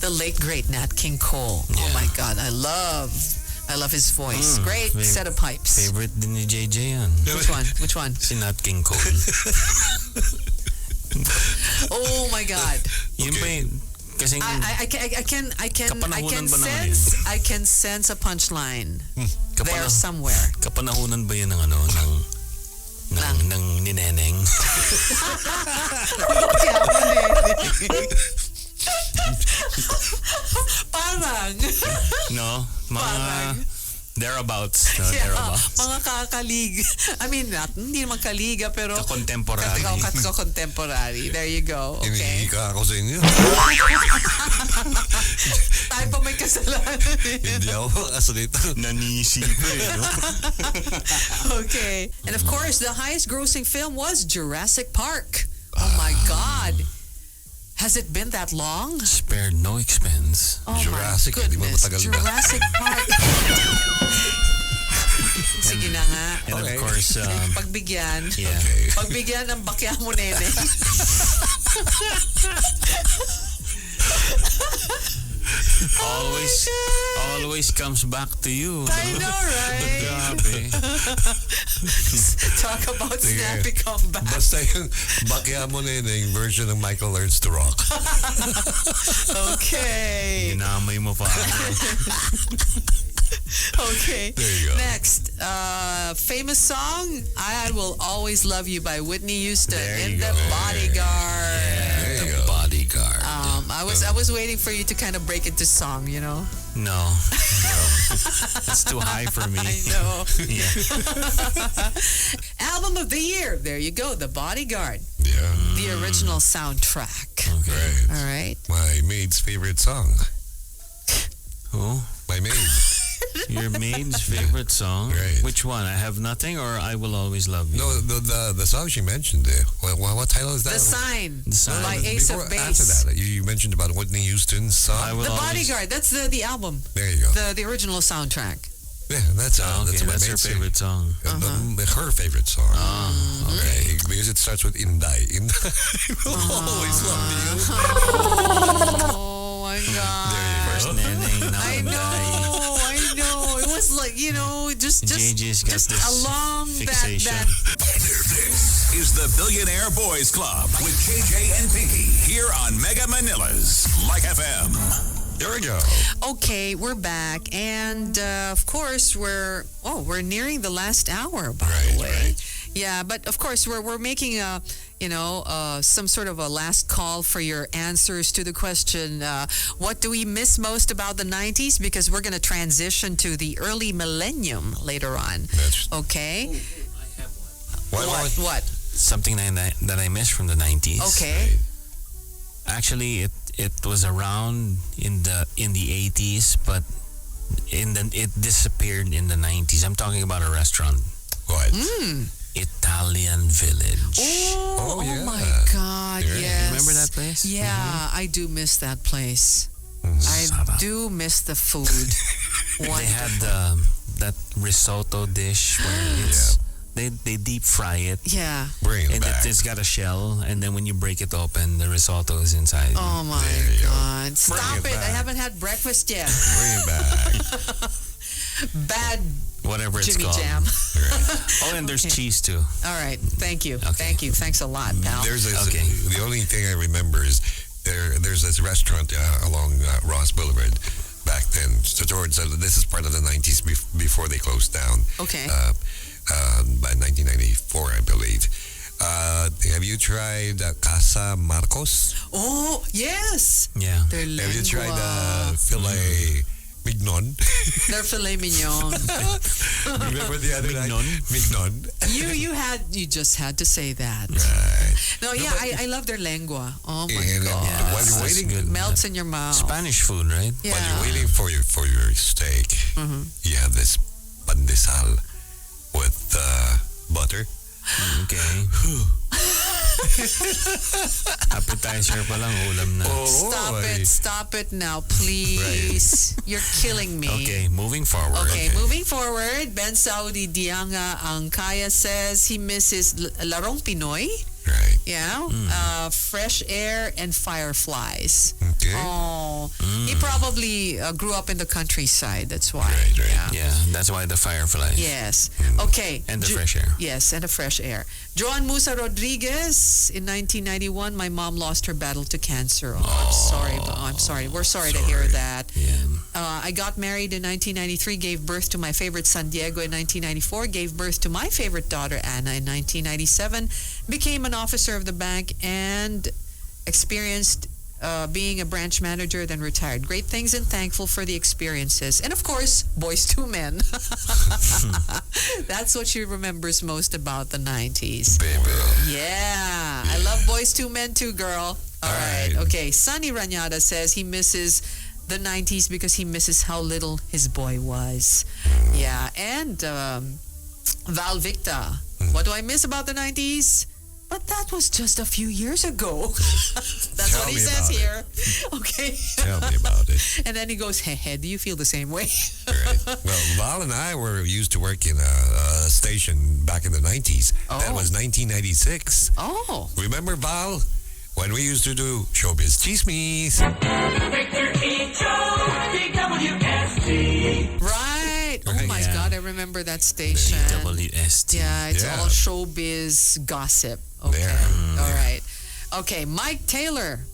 The late great Nat King Cole. Yeah. Oh my God, I love his voice. Great set of pipes. Favorite din ni JJ yan. Which one? Si Nat King Cole. Oh my God. Yun ba yun? Kasing I can kapanahunan ba naman sense I can sense a punchline there somewhere. Kapanahunan ba yun ng ng nineneng? Parang. No? Mga thereabouts. No, Yeah, thereabouts. mga kakalig. I mean, hindi naman kaliga, pero Contemporary. contemporary. There you go. Okay. Hinihingi ka ako sa inyo. Tayo pa may kasalanan. Hindi ako makasalita. Nanisi ko no? Okay. And of course, the highest grossing film was Jurassic Park. Oh my God. Has it been that long? Spared no expense. Oh Jurassic, my di ba goodness. matagal na? Jurassic Park. Sige na nga. And Okay. of course, Pagbigyan. yeah. Okay. Pagbigyan ng bakya mo, nene. Always comes back to you. I know, right? Grabe. Talk about Sige. snappy comeback. Basta yung bakya mo na yung version ng Michael Learns to Rock. Okay. Ginamay mo pa. Okay. There you go. Next, famous song, I Will Always Love You by Whitney Houston There in you The go. Bodyguard. There you The go. bodyguard. I was waiting for you to kind of break into song, you know? No. That's too high for me. I know. Yeah. Album of the year. There you go. The Bodyguard. Yeah. The original soundtrack. Right. All right. My maid's favorite song. Who? My maid. Your maid's favorite song? Right. Which one? I Have Nothing or I Will Always Love You? No, the song she mentioned. What title is that? The Sign The Sign. by Ace Before, of Base. after that, you mentioned about Whitney Houston's song. I Will The Always... Bodyguard. That's the album. There you go. The original soundtrack. Yeah, that's Okay, my that's her maid's favorite song. her favorite song. Okay. Because it starts with Inday. Inday will always love you. Oh my God. First Neneng, now I know. It was like, just JJ's got just this along fixation. that This is the Billionaire Boys Club with JJ and Pinky here on Mega Manila's Like FM. Here we go. Okay, we're back, and of course we're nearing the last hour. By the way, Right. yeah, but of course we're making some sort of a last call for your answers to the question: what do we miss most about the '90s? Because we're going to transition to the early millennium later on. That's Okay, what? Something that I missed from the 90s. Okay, Actually, it was around in the 80s, but it disappeared in the 90s. I'm talking about a restaurant, What? Italian Village. Oh yeah. my God! Yeah. Yes, Remember that place? Yeah, I do miss that place. I Sarap. do miss the food. They had that risotto dish where they deep fry it. Yeah. Bring it And back. it's got a shell, and then when you break it open, the risotto is inside. Oh my There you go. God! Stop it it! I back. haven't had breakfast yet. Bring it back. Bad Whatever it's Jimmy called. Jam. Oh, and there's cheese too. All right. Thank you. Okay. Thank you. Thanks a lot, pal. Okay. The only thing I remember is there's this restaurant along Ross Boulevard back then. So towards this is part of the 90s before they closed down. Okay. By 1994, I believe. Have you tried Casa Marcos? Oh yes. Yeah. Their Have you tried lengua. filet mignon? Their filet mignon. Remember the other night? Mignon? Mignon. You just had to say that. Right. No, yeah, I love their lengua. Oh my And God. while you're That's waiting, good. Melts in your mouth. Spanish food, right? Yeah. while you're waiting for your steak, you have this pandesal with butter. Okay. Appetizer pa lang, ulam na. Stop it now, please. You're killing me. Okay, moving forward. Okay, moving forward, Ben Saudi Dianga Angkaya says he misses Larong Pinoy. Right. Yeah, fresh air and fireflies. Okay. Oh, he probably grew up in the countryside. That's why. Right, right. Yeah. Yeah, that's why the fireflies. Yes. Okay. And the fresh air. Yes, and the fresh air. Joan Musa Rodriguez, in 1991, my mom lost her battle to cancer. Oh, I'm sorry. I'm sorry. We're sorry to hear that. Yeah. I got married in 1993, gave birth to my favorite son Diego in 1994, gave birth to my favorite daughter Anna in 1997, became an officer of the bank, and experienced being a branch manager, then retired. Great things and thankful for the experiences. And of course, Boys to Men. That's what she remembers most about the 90s. Baby. Yeah, I love Boys to Men too, girl. All right. Okay. Sunny Ranyada says he misses the 90s because he misses how little his boy was. Yeah. And Val Victa, what do I miss about the 90s? But that was just a few years ago. That's Tell what he me says about here. Okay. Tell me about it. And then he goes, hey, do you feel the same way? Right. Well, Val and I were used to work in a station back in the 90s. That Oh. was 1996. Oh. Remember, Val? When we used to do Showbiz Chismis. Victor Echo, DWST. Right. Oh Right. my Yeah. God, I remember that station. WST. Yeah, it's Yeah. all showbiz gossip. Okay. There. All right. Okay, Mike Taylor,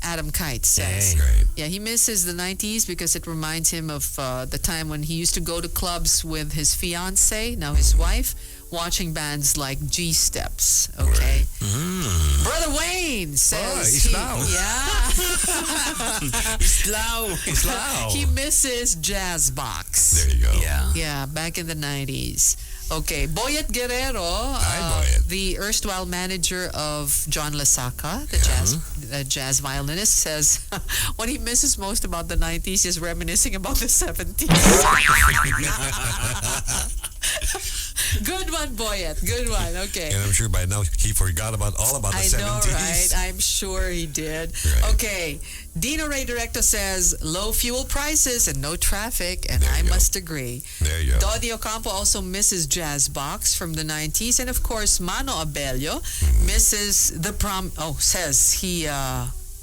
Adam Kite says. Hey. Right. Yeah, he misses the 90s because it reminds him of the time when he used to go to clubs with his fiance, now his wife, watching bands like G-Steps. Okay. Brother Wayne says Islao. yeah. He misses Jazz Box. There you go. Yeah. Yeah, back in the 90s. Okay, Boyet Guerrero, Hi, Boyet. the erstwhile manager of John Lasaka, the jazz violinist, says what he misses most about the 90s is reminiscing about the 70s. Good one, Boyet. Good one. Okay. And I'm sure by now he forgot about all about the I 70s. know, right? I'm sure he did. Right. Okay. Dino Ray Directo says low fuel prices and no traffic, and There I you go. must agree. There you go. Dodi Ocampo also misses Jazz Box from the 90s, and of course Mano Abello misses the says he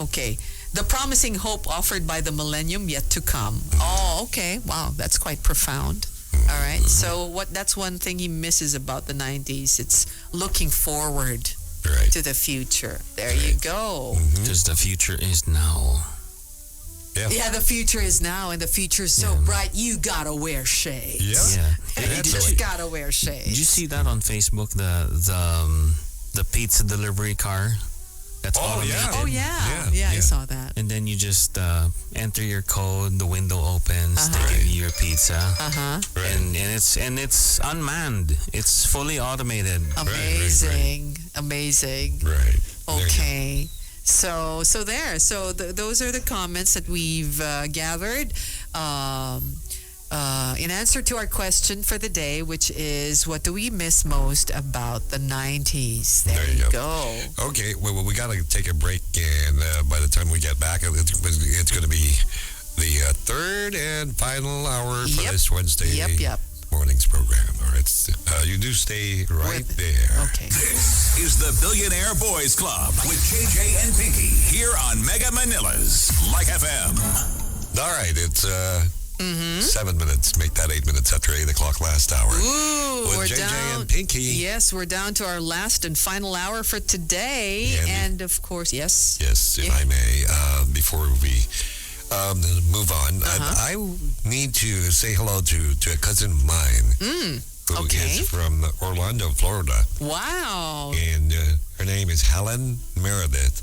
okay, the promising hope offered by the millennium yet to come. Oh, okay. Wow, that's quite profound. All right. So that's one thing he misses about the 90s. It's looking forward Right. to the future. There you go. Because the future is now. Yeah, the future is now, and the future is so bright. You gotta wear shades. Yeah. Yeah. You That's just right. gotta wear shades. Did you see that on Facebook? The pizza delivery car that's Oh, automated. yeah. Oh yeah, I Yeah. saw that. And then you just enter your code. The window opens. Uh-huh. They give you your pizza. Right. And it's unmanned. It's fully automated. Amazing, amazing. Right. There you go. Okay, so there. So those are the comments that we've gathered. In answer to our question for the day, which is, what do we miss most about the 90s? There There you you go. go. Okay, well, we got to take a break, and by the time we get back, it's going to be the third and final hour for Yep. this Wednesday Yep. morning's program. All right, you do stay right there. Okay. This is the Billionaire Boys Club with JJ and Pinky here on Mega Manila's Like FM. All right, it's 7 minutes. Make that 8 minutes after 8 o'clock last hour. Ooh, With we're JJ down. and Pinky. Yes, we're down to our last and final hour for today. Yeah, and of course, yes. Yes, if Yeah. I may, before we move on, I need to say hello to a cousin of mine who okay. is from Orlando, Florida. Wow. And her name is Helen Meredith.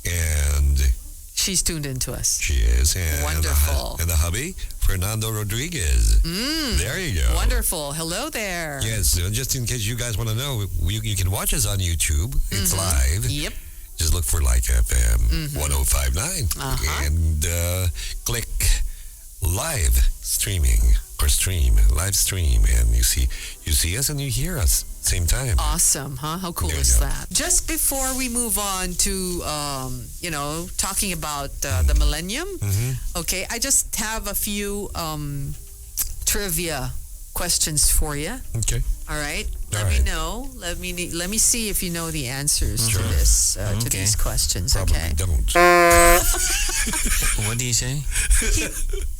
And She's tuned into us. she is. And Wonderful. And the hubby, Fernando Rodriguez. There you go. Wonderful. Hello there. Yes, just in case you guys want to know, you can watch us on YouTube. It's live. Yep. Just look for Like FM 1059 and click live streaming or live stream, and you see us and you hear us same time. Awesome, huh? How cool There you is go. that? Just before we move on to, talking about the millennium, okay, I just have a few trivia questions for you. Okay. All right. All Let me right. know. Let me see if you know the answers Sure. to this to Okay. these questions. Probably Okay. don't. What do you say?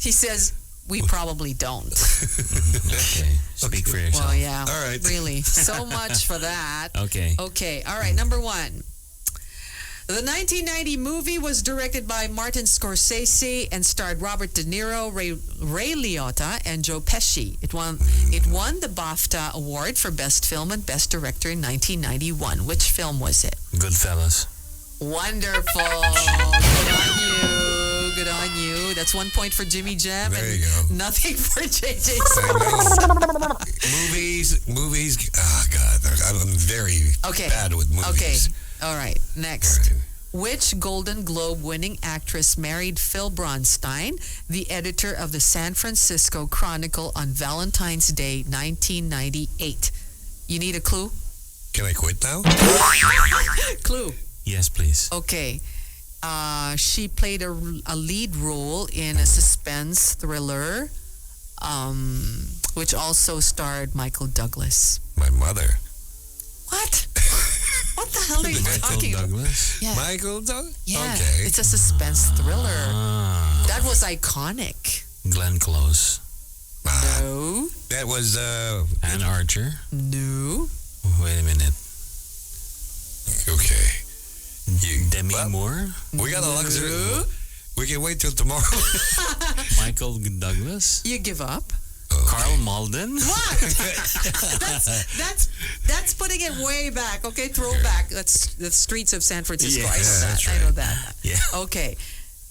He says we probably don't. Okay. Speak for yourself. Well, yeah. All right. Really. So much for that. Okay. Okay. All right. Number one. The 1990 movie was directed by Martin Scorsese and starred Robert De Niro, Ray Liotta, and Joe Pesci. It won the BAFTA Award for Best Film and Best Director in 1991. Which film was it? Goodfellas. Wonderful. Good on you. Good on you. That's 1 point for Jimmy Jam. There and you go. Nothing for JJ I Sparks. know. movies. Oh God, I'm very Okay. bad with Okay. movies. All right. Next. All right. Which Golden Globe winning actress married Phil Bronstein, the editor of the San Francisco Chronicle, on Valentine's Day, 1998? You need a clue? Can I quit now? Clue. Yes, please. Okay. She played a lead role in a suspense thriller, which also starred Michael Douglas. My mother. What? What the hell are you Michael talking about? Douglas. Yeah. Michael Douglas? Yeah. Okay. It's a suspense thriller. Ah, That was iconic. Glenn Close. No. That was Ann Archer. No. Wait a minute. okay. Demi well, Moore. We got a luxury. We can wait till tomorrow. Michael Douglas. You give up? Carl Malden. What? that's putting it way back. Okay, throwback. That's the streets of San Francisco. Yeah, I know that. that's I know that. Yeah. Okay,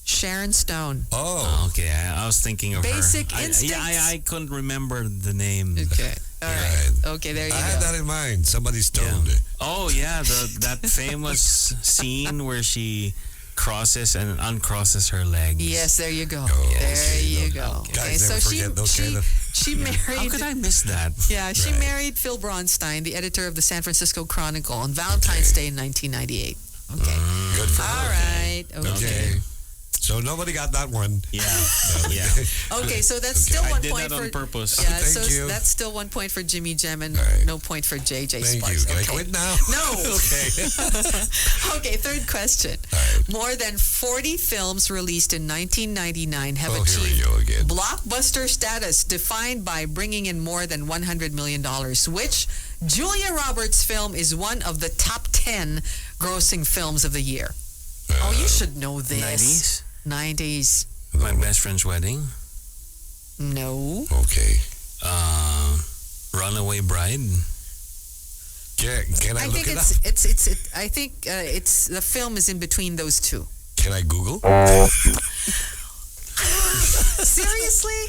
Sharon Stone. Oh, Okay, I was thinking of Basic her. Instincts. I couldn't remember the name. Okay, all right. Right. Okay, there you I had go. that in mind. Somebody stoned Yeah. it. Oh yeah, that famous scene where she crosses and uncrosses her legs. Yes, there you go. Oh, there okay. you go. Okay. Okay, Guys so never forget those kind of. she How married. could I miss that? Yeah, she Right. married Phil Bronstein, the editor of the San Francisco Chronicle, on Valentine's Day in 1998. Okay. Good for All her. right. Okay. Okay. So nobody got that one. Yeah, yeah. Okay, so that's still I 1 did point that on for purpose. Yeah, Thank so you. that's still 1 point for Jimmy Jam and All right. no point for JJ Thank Sparks. you. Can I Okay. quit now? No. Okay. Okay, third question. All right. More than 40 films released in 1999 have Oh, here we achieved go again. blockbuster status, defined by bringing in more than $100 million. Which Julia Roberts film is one of the top 10 grossing films of the year? Oh, you should know this. 90s. 90s. My best friend's wedding. No. Okay. Runaway Bride. Can I I look think it it's up? I think it's the film is in between those two. Can I Google? Seriously?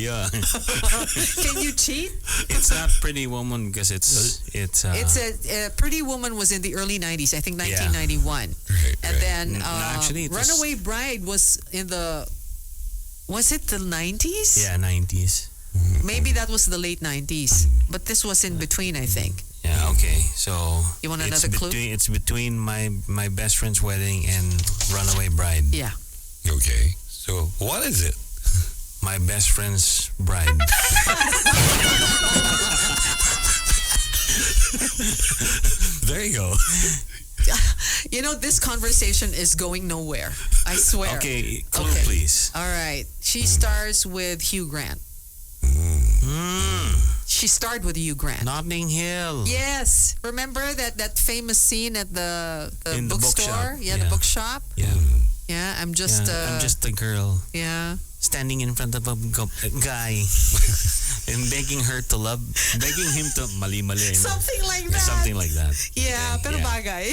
Yeah. Can you cheat? It's not Pretty Woman because it's It's a Pretty Woman was in the early 90s, I think Yeah. 1991. Right, And right. then Actually, it was- Runaway Bride was in was it the 90s? yeah 90s. Maybe that was the late 90s. But this was in between, I think. Yeah. Okay. So You want it's another clue? It's between my best friend's wedding and Runaway Bride. Yeah. Okay. So what is it? My best friend's bride. There you go. You know, this conversation is going nowhere. I swear. Okay. Clue, Okay. please. All right. She stars with Hugh Grant. She starred with Hugh Grant. Notting Hill. Yes. Remember that famous scene at the In the bookstore? bookshop. Yeah, the Yeah. bookshop. Yeah. Yeah, I'm just I'm just a girl yeah. standing in front of a guy and begging him to mali. Something like that. Something like that. Yeah, Okay, pero yeah. bagay.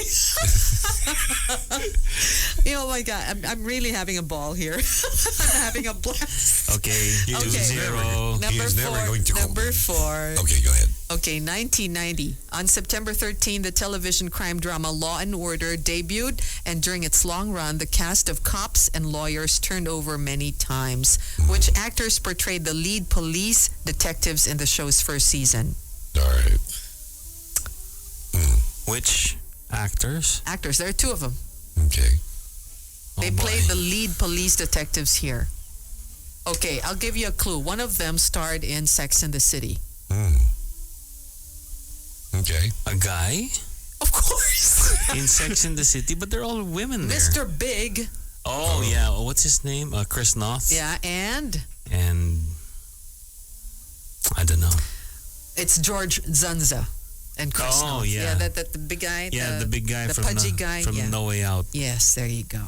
Oh my God, I'm really having a ball here. I'm having a blast. Okay. Okay. 2-0. Number is never four. going to go. Number 4. Okay, go ahead. Okay, 1990. On September 13, the television crime drama Law and Order debuted, and during its long run, the cast of cops and lawyers turned over many times. Which actors portrayed the lead police detectives in the show's first season? All right. Which actors? Actors, there are 2 of them. Okay. They Oh, boy. played the lead police detectives here. Okay, I'll give you a clue. One of them starred in Sex and the City. Okay. A guy Of course. in Sex and the City, but they're all women there. Mr. Big. Oh, yeah. What's his name? Chris Noth. Yeah, and And I don't know. it's George Zanza and Chris Oh, Noth. yeah. That the big guy. Yeah, the big guy the from pudgy guy. from Yeah. No Way Out. Yes, there you go.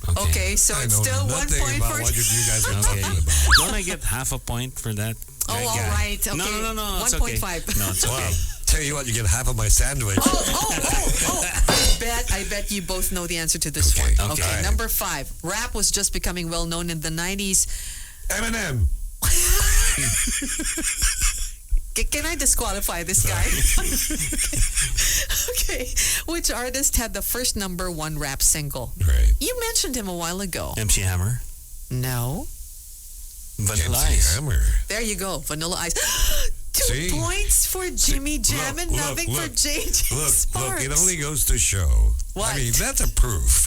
Okay. Okay, so I it's know still 1 nothing point about for what you guys are Okay. talking about. Don't I get half a point for that? Oh, That all guy? right. Okay. No. It's okay. 1.5. No, it's okay. Well, tell you what, you get half of my sandwich. Oh. I bet you both know the answer to this Okay, one. okay. Okay, number 5. Rap was just becoming well known in the 90s. Eminem. Can I disqualify this guy? Okay. Which artist had the first number 1 rap single? Right. You mentioned him a while ago. MC Hammer. No. Vanilla MC Ice. Hammer. There you go. Vanilla Ice. 2 See? points for Jimmy Jam and Look, nothing for look. JJ Look, Sparks. it only goes to show. What? I mean, that's a proof.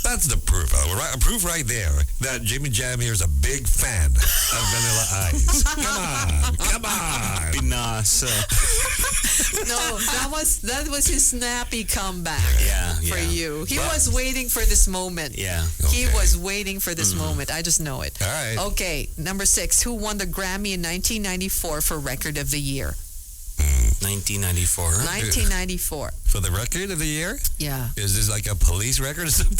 That's the proof. A proof right there that Jimmy Jam here is a big fan of Vanilla Ice. Come on. Pinasa. No, that was his snappy comeback for Yeah. you. He was waiting for this moment. Yeah. He Okay. was waiting for this moment. I just know it. All right. Okay, number 6. Who won the Grammy in 1994 for Record of the Year? 1994. 1994. For the record of the year? Yeah. Is this like a police record or something?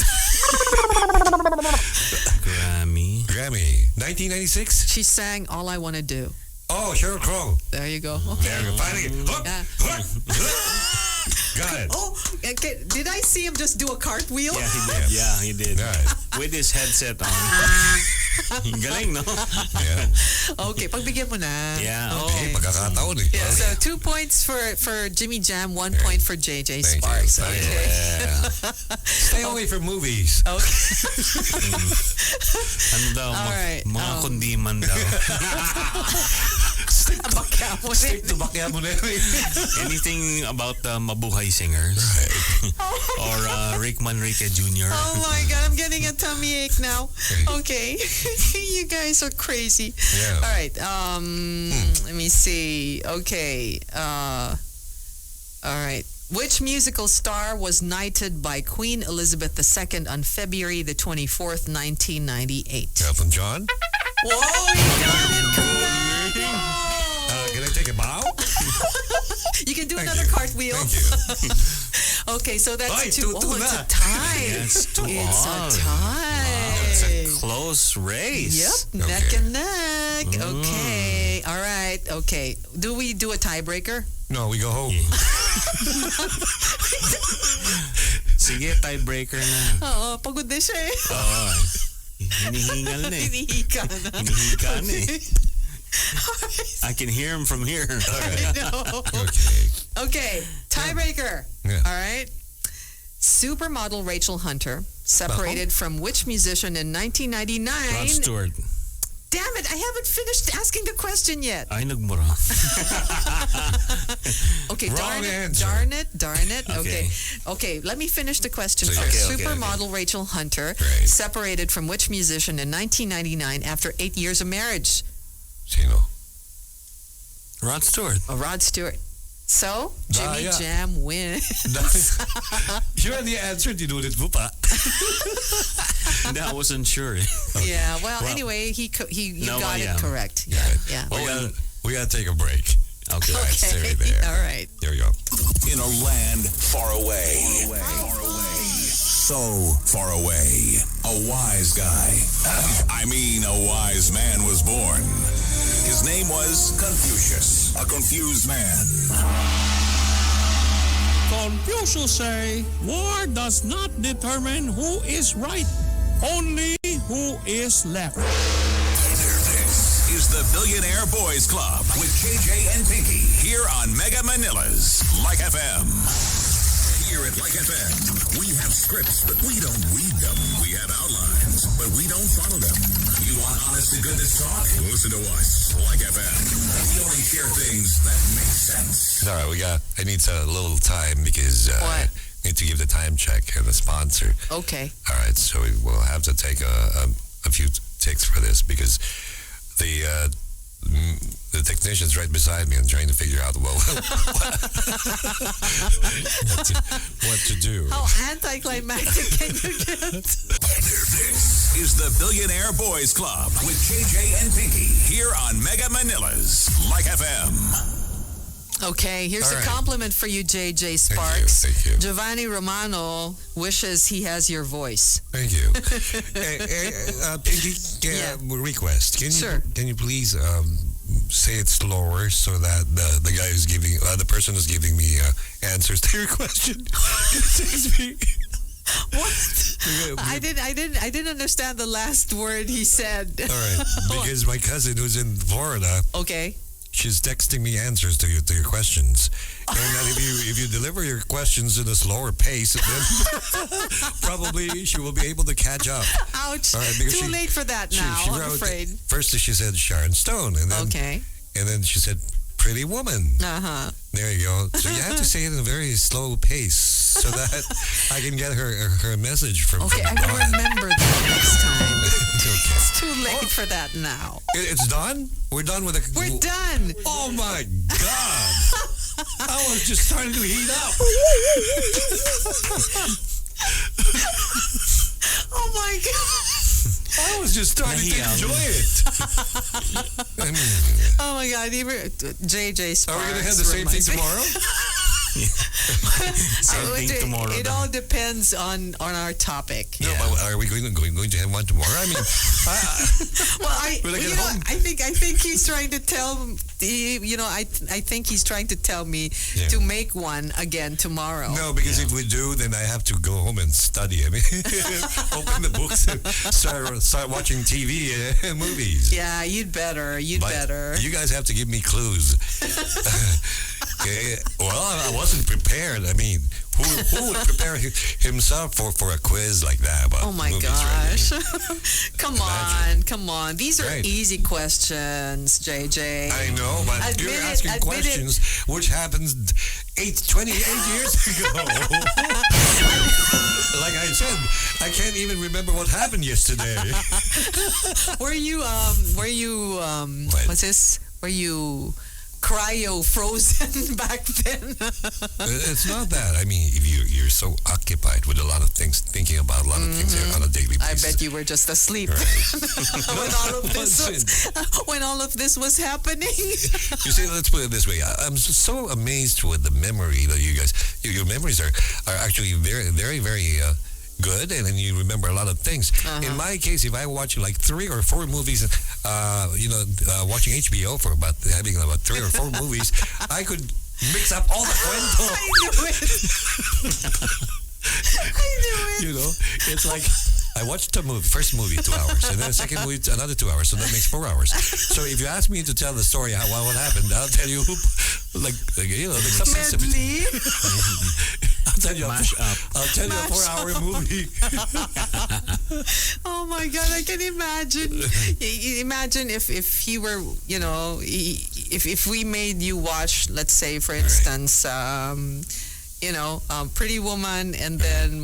Grammy. Grammy. 1996? She sang All I Want to Do. Oh, Sheryl Crow. There you go. Okay. There you go. Finally. Hook, Yeah. hook, hook. Got it. Oh, okay. Did I see him just do a cartwheel? Yeah, he did. Yeah, he did. Right. With his headset on. Galing, no? Yeah. Okay, pagbigyan mo na. Yeah. Hey, pagkakataon eh. Yeah, so 2 points for Jimmy Jam, 1 point for JJ Thank you. Sparks. Thank you. Okay. Yeah. Stay away from movies. Okay. Ano daw? All right, Mga kundiman daw. Bakya mo rin. Bakya mo na Anything about mabuhay singers. Or Rick Manrique Jr. Oh my God, I'm getting a tummy ache now. Okay. You guys are crazy. Yeah. All right. Let me see. Okay. All right. Which musical star was knighted by Queen Elizabeth II on February the 24th, 1998? Elton John? Whoa, you got it correct. Can I take a bow? You can do Thank another you. cartwheel. Thank you. Okay, so that's Ay, 2. two It's a na. tie. Yeah, it's 2 It's a all. tie. It's a close race. Yep, neck Okay. and neck. Okay, all right. Okay, do we do a tiebreaker? No, we go home. Sige, tiebreaker na. Oo, pagod na siya eh. Oo. Hinihingal na eh. Hinihika na. Hinihika na eh. I can hear him from here. I know. Okay. Okay, tiebreaker. Yeah. All right. Supermodel Rachel Hunter separated from which musician in 1999? Rod Stewart. Damn it, I haven't finished asking the question yet. Ay, nagmura. Okay, Wrong darn it, answer. darn it. Okay. Okay, let me finish the question So, first. okay, Supermodel Rachel Hunter Right. separated from which musician in 1999 after 8 years of marriage? Sino? Rod Stewart. Rod Stewart. So, Jimmy yeah. Jam wins. You had the answer, tinunit mo pa. I wasn't sure. Eh. Yeah, well, Well, anyway, you No, got yeah. it correct. Yeah, yeah. We gotta take a break. Okay. All right, stay there. All right. There you go. In a land far away. So far away. A wise guy. I mean, a wise man was born. His name was Confucius, a confused man. Confucius say, war does not determine who is right, only who is left. This is the Billionaire Boys Club with JJ and Pinky here on Mega Manila's Like FM. Here at Like FM, we have scripts, but we don't read them. We have outlines, but we don't follow them. You want honest to goodness talk? Listen to us, Like FM. We only share things that make sense. All right, I need a little time because What? need to give the time check and the sponsor. Okay. All right, so we will have to take a ticks for this because the technician's right beside me and trying to figure out what to do. How anticlimactic can you get? This is the Billionaire Boys Club with JJ and Pinky here on Mega Manila's Like FM. Okay, here's All a right. compliment for you, JJ Sparks. Thank you. Giovanni Romano wishes he has your voice. Thank you. Pinky, request. Can you please say it slower so that the guy who's giving the person who's giving me answers to your question takes me. What? I didn't understand the last word he said. All right, because my cousin who's in Florida, Okay. she's texting me answers to your questions, and that if you deliver your questions at a slower pace, then probably she will be able to catch up. Ouch. All right, because Too late for that now, she I'm wrote, afraid. First she said Sharon Stone, and then Okay. and then she said Pretty Woman. Uh-huh. There you go. So you have to say it in a very slow pace so that I can get her message from. Okay, I from will God. remember that next time. It's okay. It's too late for that now. It's done. We're done with the. We're done. Oh my God! I was just starting to heat up. Oh my God. I was just starting to Nahiya. enjoy it. I mean, Oh my God. JJ Sparks. are we gonna have the same thing reminds me- tomorrow? Same thing tomorrow. It all depends on our topic. No, but are we going to have one tomorrow? I mean, Well, Will I get you know, home? I think he's trying to tell I think he's trying to tell me Yeah. to make one again tomorrow. no, because if we do, then I have to go home and study. I mean, open the books and start watching TV and movies. Yeah, you'd better. You'd But better. You guys have to give me clues. Well, I wasn't prepared. I mean, who would prepare himself for a quiz like that? About Oh my movies, right? gosh. Come on. These are Right. easy questions, JJ. I know, but Admit you're it, asking admit it. questions which happened 28 years ago. Like I said, I can't even remember what happened yesterday. Were you What? what's this? Were you cryo frozen back then? It's not that. I mean, if you're so occupied with a lot of things, thinking about a lot of things on a daily I basis. bet you were just asleep when all of this was happening. You see, let's put it this way. I'm so amazed with the memory that you guys, your memories are actually very, very, very good, and then you remember a lot of things. In my case, if I watch like 3 or 4 movies, watching HBO for having about 3 or 4 movies, I could mix up all the cuentos. I knew it. I knew it. You know, it's like I watched the first movie 2 hours, and then the second movie another 2 hours, so that makes 4 hours. So if you ask me to tell the story what happened, I'll tell you like some Medley. I'll tell you Mash up. I'll tell you a 4-hour movie. Oh my God, I can imagine. Imagine if he were, if we made you watch, let's say, for instance, Pretty Woman and then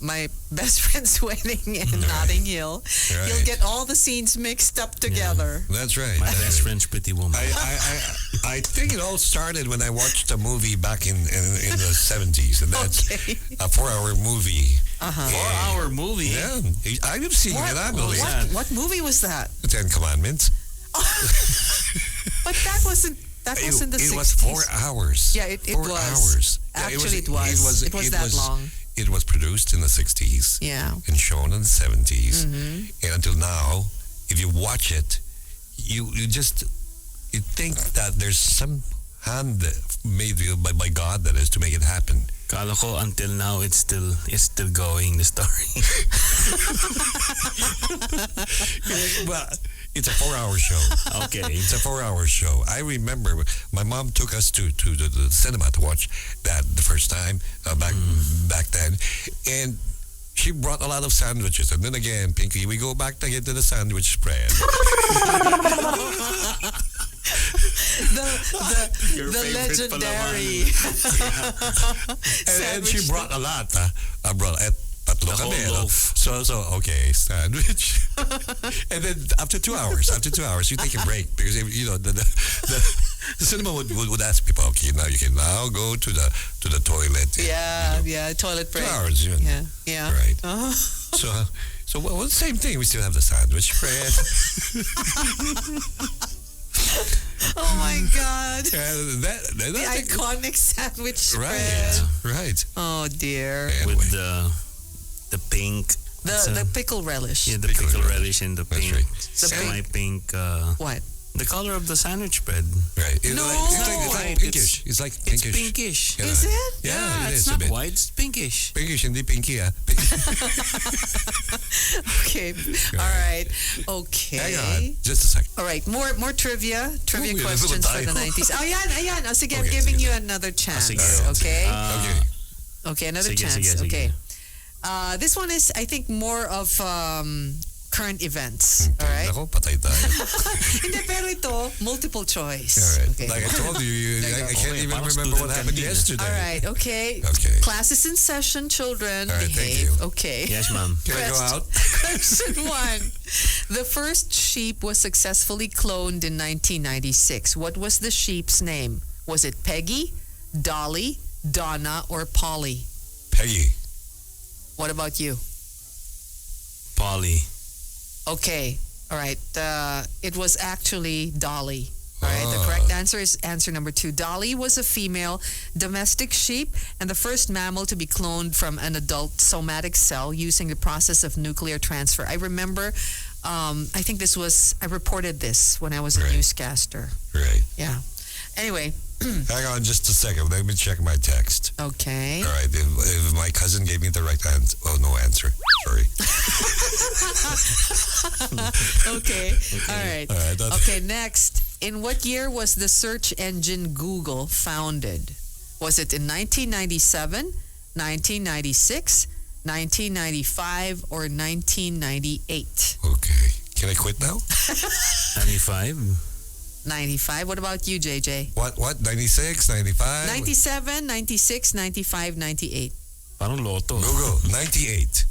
my best friend's wedding in Notting Hill. Right. You'll get all the scenes mixed up together. That's right. My best friend's Pretty Woman. I think it all started when I watched a movie back in the 70s, and that's Okay. a 4-hour movie. 4-hour movie. Yeah, I've seen it, I believe. What movie was that? The 10 Commandments. But that wasn't the It 60s. was 4 hours. Yeah, it 4 was. hours. Yeah, Actually, it was. It was that long. It was produced in the 60s. Yeah. And shown in the 70s. Mm-hmm. And until now, if you watch it, you think that there's some hand made by God that is to make it happen. Kala ko until now it's still going, the story. Well, it's a 4-hour show. Okay. It's a 4-hour show. I remember my mom took us to the cinema to watch that the first time back then, and she brought a lot of sandwiches. And then again, Pinky, we go back again to the sandwich spread. the legendary. And she brought a lot. I brought tatlo The kami. whole ano? loaf. So, okay, sandwich. And then after 2 hours, you take a break because, the cinema would ask people, okay, now you can now go to the toilet. Yeah, toilet break. 2 hours, yun. Yeah. Right. Uh-huh. So same thing. We still have the sandwich bread. Oh my God. The The iconic sandwich spread. Right. Oh dear. Anyway. With the pink. The pickle relish. Yeah, the Pickle pickle relish. relish and the That's pink, right. semi-pink. What? The color of the sandwich bread. Right. It's No. it's like White. pinkish. It's like It's pinkish. pinkish. Yeah. Is it? Yeah, it it's is a not bit. white. It's pinkish. Pinkish, hindi pinky, ah. Okay. All right. Okay. Hang on. Just a second. All right. More trivia Oh, yeah, questions for tayo. the 90s. Oh, ayan. Oh, sige, I'm Okay, giving sige. you another chance. sige. Okay? Okay. Okay, another Sige, chance. sige, sige. Okay. This one is, I think, more of current events. All right? Ako, patay tayo. Hindi, pero ito, multiple choice. All right. Okay. Like I told you, I can't Okay, even parang remember what student happened canteen. yesterday. All right, okay. Okay. Class is in session, children. All right, thank Behave. you. Okay. Yes, ma'am. Can I go out? Question 1. The first sheep was successfully cloned in 1996. What was the sheep's name? Was it Peggy, Dolly, Donna, or Polly? Peggy. What about you? Polly. Okay. All right. It was actually Dolly. All right. The Ah. correct answer is answer number 2. Dolly was a female domestic sheep and the first mammal to be cloned from an adult somatic cell using the process of nuclear transfer. I remember, I think I reported this when I was a Right. newscaster. Right. Yeah. Anyway, Hang on just a second. Let me check my text. okay. All right. If my cousin gave me the right answer. Oh, no answer. Sorry. Okay. All right. All right. Okay, next. In what year was the search engine Google founded? Was it in 1997, 1996, 1995, or 1998? Okay. Can I quit now? 95. 95. What about you, JJ? What? 96, 95? 97, 96, 95, 98. Parang loto. Google. 98.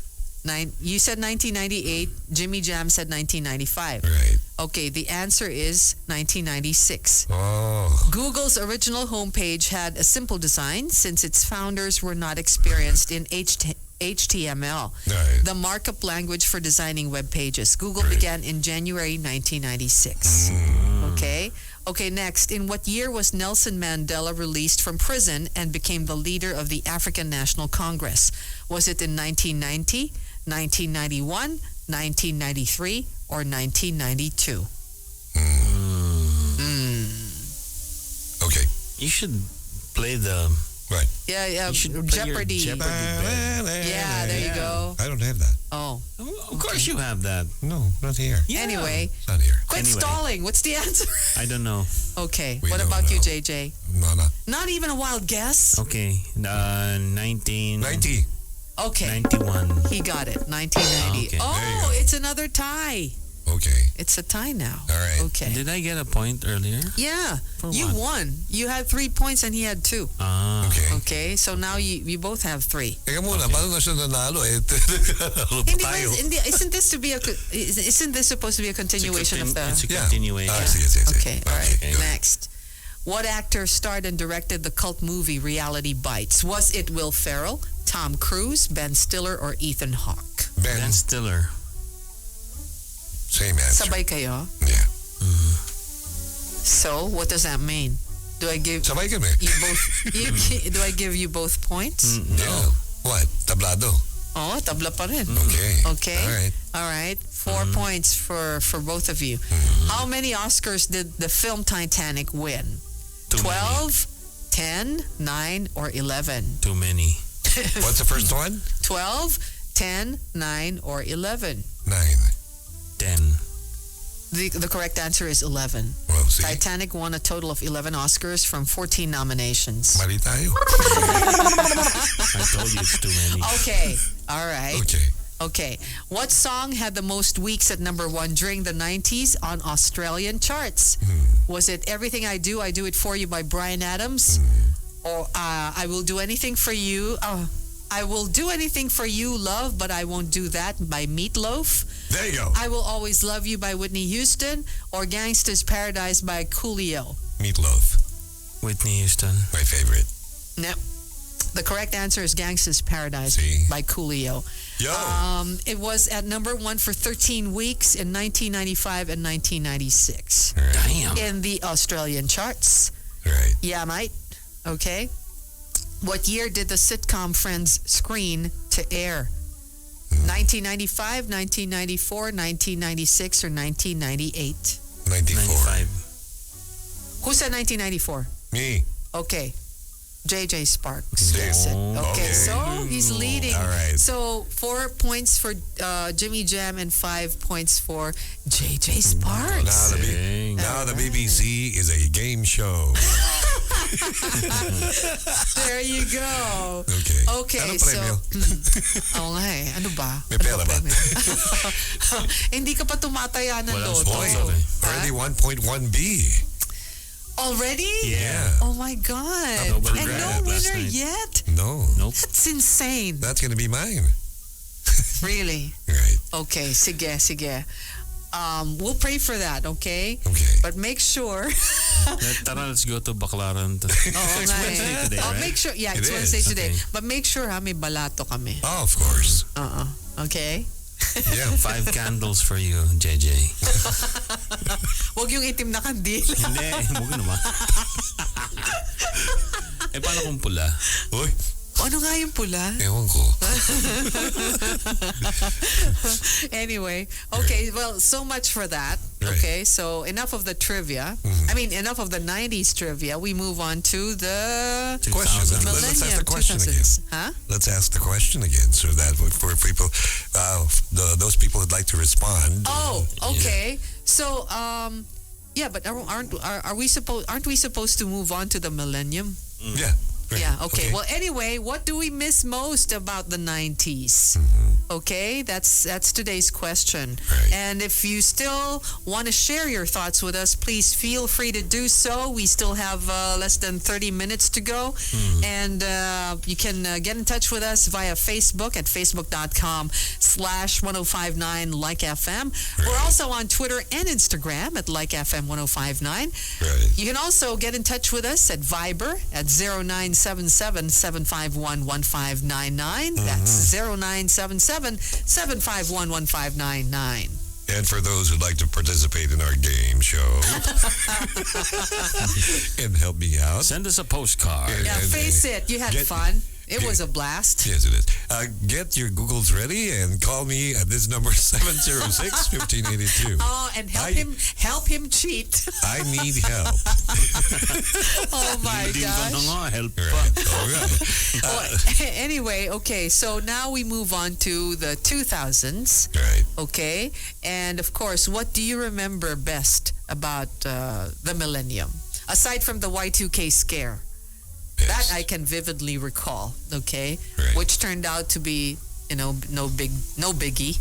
You said 1998. Jimmy Jam said 1995. Right. Okay, the answer is 1996. Oh. Google's original homepage had a simple design since its founders were not experienced in HTML, Right. the markup language for designing web pages. Google Right. began in January 1996. Okay? Okay, next. In what year was Nelson Mandela released from prison and became the leader of the African National Congress? Was it in 1990, 1991, 1993, or 1992? Okay. You should play the. Right. Yeah, You should play your Jeopardy. Jeopardy bed. Yeah, there you go. I don't have that. Oh. Of course you have that. No, not here. Yeah. Anyway, It's not here. quit Anyway. stalling. What's the answer? I don't know. Okay. We What don't about you, know. JJ? No. Not even a wild guess? Okay. 1991. 90. Okay. He got it. 1990. Okay. Oh, There you go. it's another tie. Okay. It's a tie now. All right. Okay. Did I get a point earlier? Yeah. For You what? won. You had 3 points and he had 2. Ah. Okay. Okay. So now you both have 3. Teka muna, paano na siya nanalo? Hindi ba, Tayo. isn't this supposed to be a continuation of the... It's a Yeah. continuation. Sige. Okay, all right. good. Next. What actor starred and directed the cult movie Reality Bites? Was it Will Ferrell, Tom Cruise, Ben Stiller, or Ethan Hawke? Ben Stiller. Same answer. Sabay kayo? Yeah. So, what does that mean? Do I give Sabay kami. you both? Do I give you both points? Yeah. What? Tablado. Oh, tabla pa rin. Okay. Okay. All right. All right. 4 points for both of you. How many Oscars did the film Titanic win? Too 12, 10, 9, or 11? Too many. What's the first one? 12, 10, 9, or 11? 9. 10. The correct answer is 11. Well, see. Titanic won a total of 11 Oscars from 14 nominations. Mali tayo. I told you it's too many. Okay. All right. Okay. Okay. What song had the most weeks at number 1 during the 90s on Australian charts? Was it Everything I Do It For You by Bryan Adams? Or I Will Do Anything For You? I Will Do Anything for You, Love, But I Won't Do That by Meatloaf. There you go. I Will Always Love You by Whitney Houston, or Gangsta's Paradise by Coolio. Meatloaf, Whitney Houston. my favorite. No. The correct answer is Gangsta's Paradise See? by Coolio. Yo. It was at number 1 for 13 weeks in 1995 and 1996 Damn. in the Australian charts. Right. Yeah, mate. Okay. What year did the sitcom Friends screen to air? 1995, 1994, 1996, or 1998? 94. 95. Who said 1994? Me. Okay. JJ Sparks. Damn. That's it. Okay, Okay. so he's leading. All right. So 4 points for Jimmy Jam and 5 points for JJ Sparks. Dang. Now the BBC is a game show. There you go. Okay. Okay, Ano so... premyo? Oo nga eh. Ano ba? May Ano pera ba? premyo? Hindi ka pa tumataya ng Walang loto. Boy, sponsor. already 1.1B. Already? Yeah. Oh my God. Nobody And grabbed no it last winner night. yet? No. Nope. That's insane. That's going to be mine. Really? Right. Okay, sige. We'll pray for that, okay? Okay. But make sure... Tara, let's go to Baclaran. Oo It's nga Wednesday eh. today, Oh, right? make sure, yeah, it's It Wednesday is. today. Okay. But make sure may balato kami. Oh, of course. Okay? Yeah. 5 candles for you, JJ. Huwag yung itim na kandil. Hindi, huwag naman. Paano kung pula? Uy, Ano nga yung pula? ewan ko. Anyway, okay, well, so much for that. Right. Okay, so enough of the trivia. I mean, enough of the 90s trivia. We move on to the Question. 2000. Let's ask millennium, the question again. 2000s. Huh? Let's ask the question again so that for people, those people who'd like to respond. Oh, okay. So, yeah, but aren't we supposed to move on to the millennium? Yeah. Right. Yeah, okay. Well, anyway, what do we miss most about the 90s? Okay, that's today's question. Right. And if you still want to share your thoughts with us, please feel free to do so. We still have less than 30 minutes to go. And you can get in touch with us via Facebook at facebook.com/1059 LikeFM. We're Right. also on Twitter and Instagram at LikeFM1059. Right. You can also get in touch with us at Viber at 0977-751-1599. That's 0977-751-1599. And for those who'd like to participate in our game show and help me out. Send us a postcard. Yeah. Yeah, And- face it, you had get- fun. It get- was a blast. Yes, it is. Get your Googles ready and call me at this number 706-1582. Oh, and help him cheat. I need help. Oh my Hindi ka na gosh. nga, help pa. Right. All right. Well, anyway, okay, so now we move on to the 2000s. Right. Okay, and of course, what do you remember best about the millennium aside from the Y2K scare? That Yes. I can vividly recall. Okay, Right. which turned out to be, no biggie.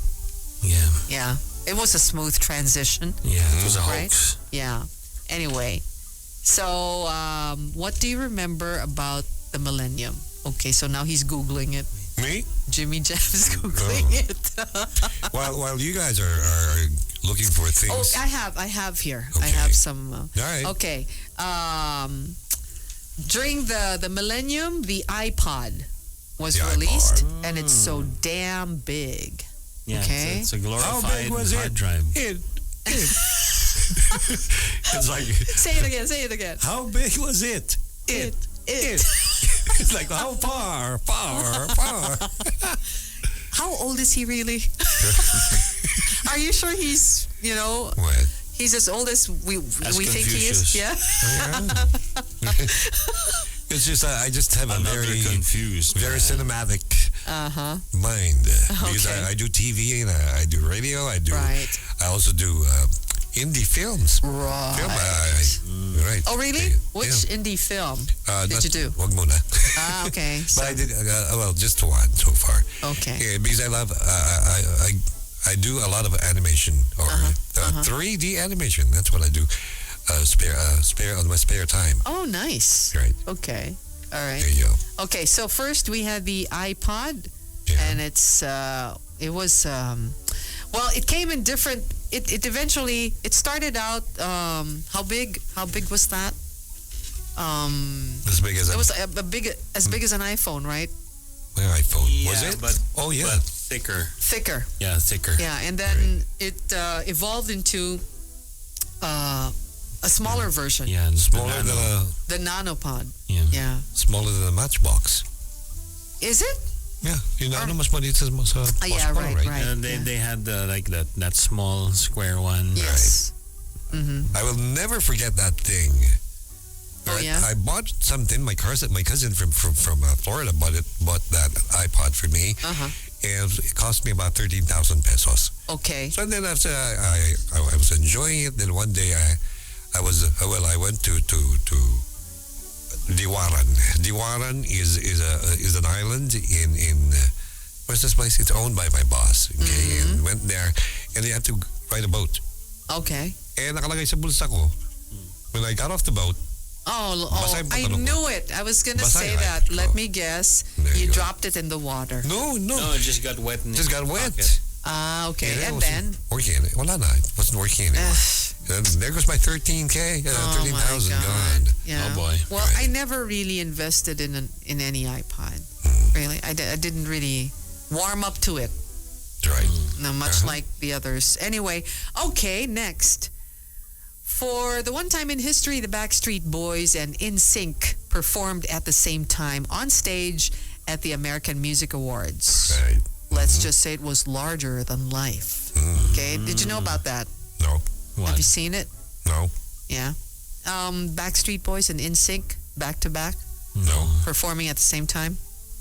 Yeah. Yeah, it was a smooth transition. Yeah, it was a Right. hoax. Yeah. Anyway, so what do you remember about the millennium? Okay, so now he's googling it. Me? Jimmy Jam's googling it. While you guys are looking for Oh, things. I have here. I Okay. have some. All right. Okay. During the millennium, the iPod was The released, and it's so damn big. Yeah, Okay. it's a How glorified big was hard it? drive. It's like, Say it again. Say it again. how big was it? It. It's like, how far? How old is he really? Are you sure he's What? he's as old as we As think he is? Confucius. Yeah. It's just, I just have a Another very, confused. very man. cinematic mind. Because Okay. I do TV and I do radio. Right. I also do indie films. Right. Film, right. Oh, really? Yeah. Which indie film did Not- you do? Wag muna. Ah, okay. But I did, just one so far. Okay. Yeah, because I love, I do a lot of animation or 3D animation. That's what I do. Spare on my spare time. Oh, nice. Right. Okay. All right. There you go. Okay, so first we had the iPod, Yeah. and it was well, it came in different. It eventually it started out. How big? How big was that? As big as It was as big as an iPhone, right? my iPhone. Was Yeah, it? but- oh yeah. But thicker. Thicker. Yeah, thicker. Yeah, and then it evolved into a smaller version, Yeah, and smaller banana. than a the Nanopod. Yeah. Yeah, smaller than a matchbox. is it? Yeah, you know, mas maliit sa Yeah, smaller, right. And they, yeah. they had like that small square one. Yes. I will never forget that thing. Oh, yeah? I bought something. My cousin from Florida bought that iPod for me, Uh-huh. and it cost me about 13,000 pesos. Okay. So then after I was enjoying it. Then one day I went to Diwaran. Diwaran is an island in where's this place? It's owned by my boss. Okay, and went there, and you have to ride a boat. Okay. And nakalagay sa bulsa ko. When I got off the boat, Basa yung I pantalon ko. knew it. I was gonna Basa say yung that. iPod Let ko. me guess. There You you go. dropped it in the water. no, No, it just got wet. In just your got wet. pocket. Ah, okay. it And wasn't then. working. Wala na. It wasn't working anymore. And there goes my 13K, Oh 13,000 my gone. God. Yeah. Oh, boy. Well, Right. I never really invested in any iPod. Really, I didn't really warm up to it. Right. No, much Uh-huh. like the others. Anyway, okay, next. For the one time in history, the Backstreet Boys and NSYNC performed at the same time on stage at the American Music Awards. Right. Let's just say it was larger than life. Okay, did you know about that? No. What? Have you seen it? No. Yeah. Backstreet Boys and NSYNC back to back No. performing at the same time.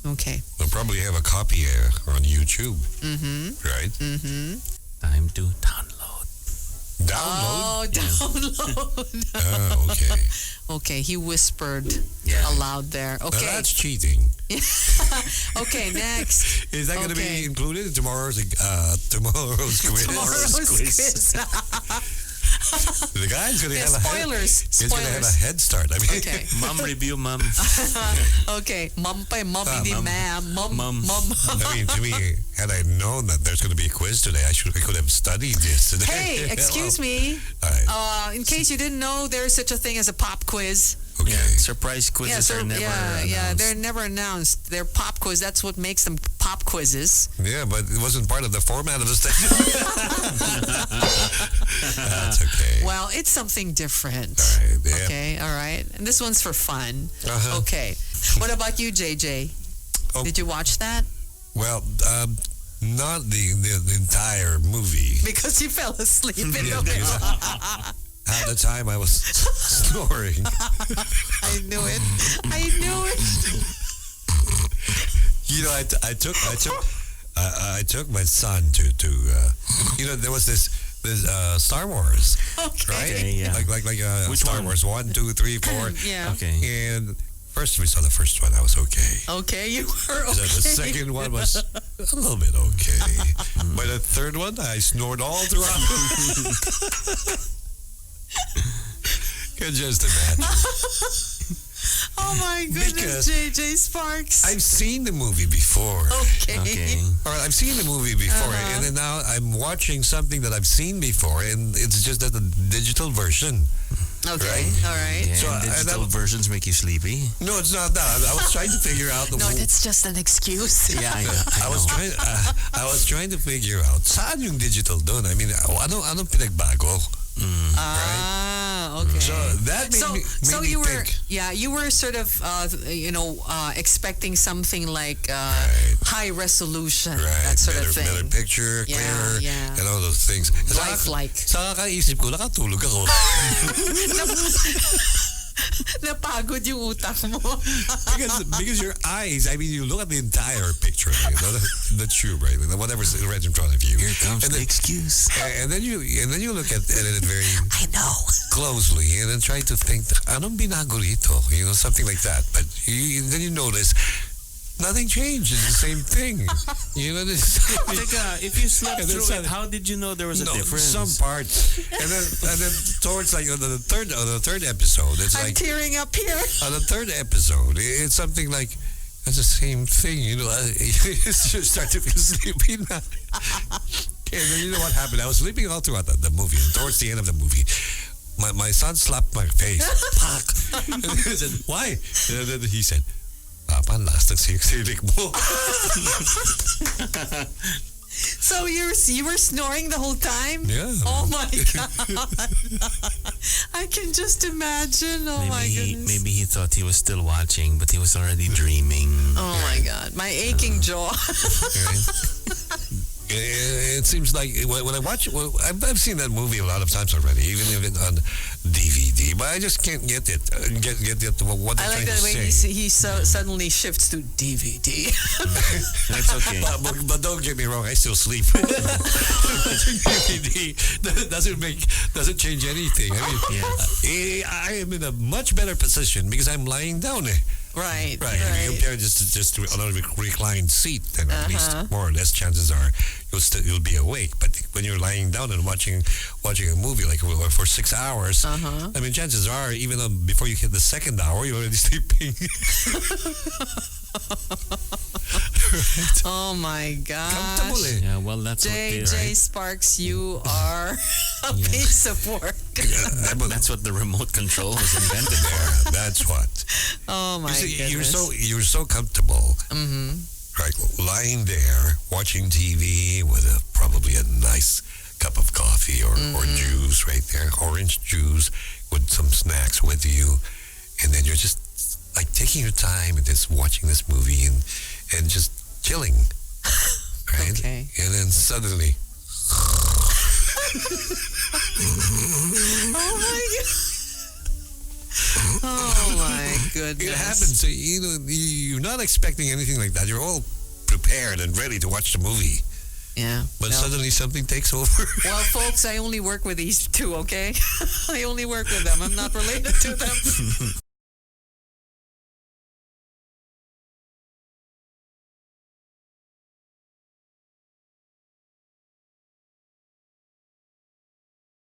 Okay. They'll probably have a copy on YouTube. Right? Time to download. Download? Oh, download. Oh, okay. Okay, he whispered Yeah. aloud there. Now Okay. that's cheating. Okay, next. Is that going to Okay. be included in tomorrow's quiz? Tomorrow's quiz. The guy's going to Yeah, have spoilers. He's going to have a Spoilers. head start. I mean, Okay. Mom review, mom. Okay. Mum pa, mum, hindi mum. ma'am. Mum. Mum. I mean, to me, had I known that there's going to be a quiz today, I could have studied this today. Hey, excuse me. All right. In case you didn't know, there's such a thing as a pop quiz. Okay. Yeah, surprise quizzes are never announced. they're never announced. They're pop quiz. That's what makes them pop quizzes. Yeah, but it wasn't part of the format of the station. That's okay. Well, it's something different. All right, yeah. Okay, all right. And this one's for fun. Uh-huh. Okay. What about you, JJ? Oh. Did you watch that? Well, not the entire movie. Because you fell asleep in Yeah, the middle. because at the time I was snoring. I knew it. I knew it. You know, I took my son to there was this Star Wars, Okay. right? Okay, yeah. Like Which Star one? Wars 1, 2, 3, 4. Yeah. Okay. And first we saw the first one. I was okay. Okay, you were okay. So the second one was a little bit okay. By the third one, I snored all throughout. Can just imagine. Oh my goodness, Because JJ Sparks. I've seen the movie before. Okay. Okay. All right, I've seen the movie before, and then now I'm watching something that I've seen before, and it's just that the digital version. Okay. Right. All right. Yeah, So, and and digital that- versions make you sleepy. No, it's not that. I was trying to figure out the. No, that's just an excuse. Yeah, I I was trying. I was trying to figure out saan yung digital doon. I mean, anong pinagbago? Ah, okay. So that made me made you me were think. you were sort of expecting something like high resolution, Right, that sort better, of thing. better picture, Yeah, clearer, yeah. and all those things. Lifelike. Sa kakaisip ko, nakatulog ako. Napagod yung utak mo. because your eyes, I mean, you look at the entire picture, the tube, right? Whatever's right in front of you. Here comes and the then, excuse. and then you look at it very I know. closely, and then try to think, anong binago rito? Something like that. But then you notice nothing changed. It's the same thing. You know, Teka, if you slept And then through it, suddenly- how did you know there was a difference? some parts, and then towards like on the third episode, it's I'm like tearing up here. on the third episode, it's something like it's the same thing. You know, you start to feel sleepy now. And then you know what happened? I was sleeping all throughout the movie, and towards the end of the movie, my son slapped my face. Pak! And I said, why? And then he said, Papa, ang last ng silik mo. So you were snoring the whole time? Yeah. Oh my god. I can just imagine. Oh my goodness. Maybe he thought he was still watching, but he was already dreaming. Oh my god. My aching jaw. It seems like when I watch, I've seen that movie a lot of times already, even if it's on DVD. But I just can't get it. Get it. What they're I like trying the to way say. he suddenly shifts to DVD. That's okay. But don't get me wrong, I still sleep. DVD doesn't change anything. I mean, I am in a much better position because I'm lying down. Right. Right. I mean, compared just to on a reclined seat, then at least more or less chances are you'll be awake. But when you're lying down and watching a movie like for 6 hours, I mean, chances are even though before you hit the second hour, you're already sleeping. Right. Oh my Comfortable, gosh. eh? Yeah, well, that's what JJ they, right? Sparks, you are a piece of work. That's what the remote control was invented for. That's what. Oh my You see, goodness. you're so comfortable, right? Lying there watching TV with probably a nice cup of coffee or juice right there, orange juice with some snacks with you, and then you're just like taking your time and just watching this movie and just chilling, right? Okay. And then suddenly, Oh my god. Oh my goodness. it happens. So, you're not expecting anything like that. You're all prepared and ready to watch the movie. Yeah. But no. suddenly something takes over. Well, folks, I only work with these two, okay? I only work with them. I'm not related to them.